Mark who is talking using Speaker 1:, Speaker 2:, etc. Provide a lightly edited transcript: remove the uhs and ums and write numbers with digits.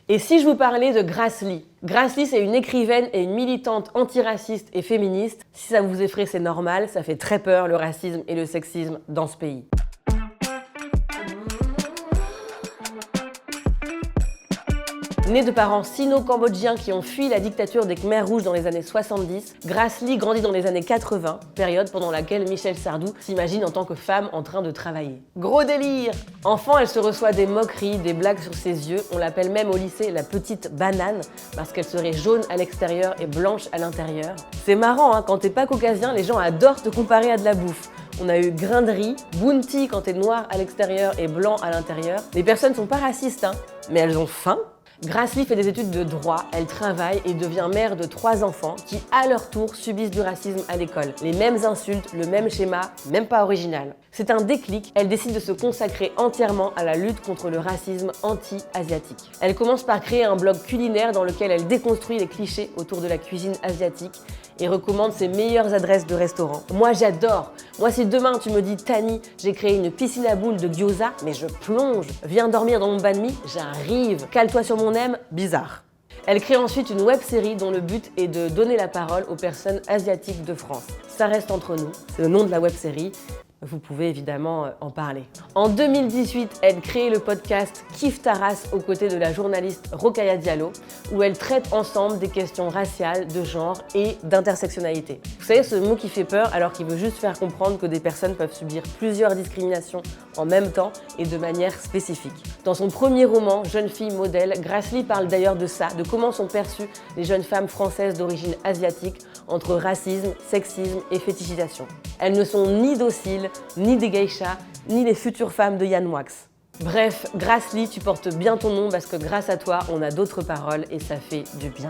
Speaker 1: Et si je vous parlais de Grace Lee? Grace Lee, c'est une écrivaine et une militante antiraciste et féministe. Si ça vous effraie, c'est normal, ça fait très peur le racisme et le sexisme dans ce pays. Née de parents sino-cambodgiens qui ont fui la dictature des Khmers rouges dans les années 70, Grace Lee grandit dans les années 80, période pendant laquelle Michel Sardou s'imagine en tant que femme en train de travailler. Gros délire! Enfant, elle se reçoit des moqueries, des blagues sur ses yeux. On l'appelle même au lycée la petite banane parce qu'elle serait jaune à l'extérieur et blanche à l'intérieur. C'est marrant, hein, quand t'es pas caucasien, les gens adorent te comparer à de la bouffe. On a eu grain de riz, bounty quand t'es noir à l'extérieur et blanc à l'intérieur. Les personnes sont pas racistes, hein, mais elles ont faim. Grace Lee fait des études de droit, elle travaille et devient mère de 3 enfants qui, à leur tour, subissent du racisme à l'école. Les mêmes insultes, le même schéma, même pas original. C'est un déclic, elle décide de se consacrer entièrement à la lutte contre le racisme anti-asiatique. Elle commence par créer un blog culinaire dans lequel elle déconstruit les clichés autour de la cuisine asiatique et recommande ses meilleures adresses de restaurants. Moi j'adore. Moi si demain tu me dis Tani, j'ai créé une piscine à boules de gyoza, mais je plonge. Viens dormir dans mon banh mi, j'arrive. Cale-toi sur mon aime, bizarre. Elle crée ensuite une web-série dont le but est de donner la parole aux personnes asiatiques de France. Ça reste entre nous, c'est le nom de la web-série. Vous pouvez évidemment en parler. En 2018, elle crée le podcast Kif Taras aux côtés de la journaliste Rokhaya Diallo, où elles traitent ensemble des questions raciales, de genre et d'intersectionnalité. Vous savez, ce mot qui fait peur alors qu'il veut juste faire comprendre que des personnes peuvent subir plusieurs discriminations en même temps et de manière spécifique. Dans son premier roman, Jeune fille modèle, Grace Lee parle d'ailleurs de ça, de comment sont perçues les jeunes femmes françaises d'origine asiatique entre racisme, sexisme et fétichisation. Elles ne sont ni dociles, ni des geishas, ni les futures femmes de Yann Moix. Bref, Grace Lee, tu portes bien ton nom parce que grâce à toi, on a d'autres paroles et ça fait du bien.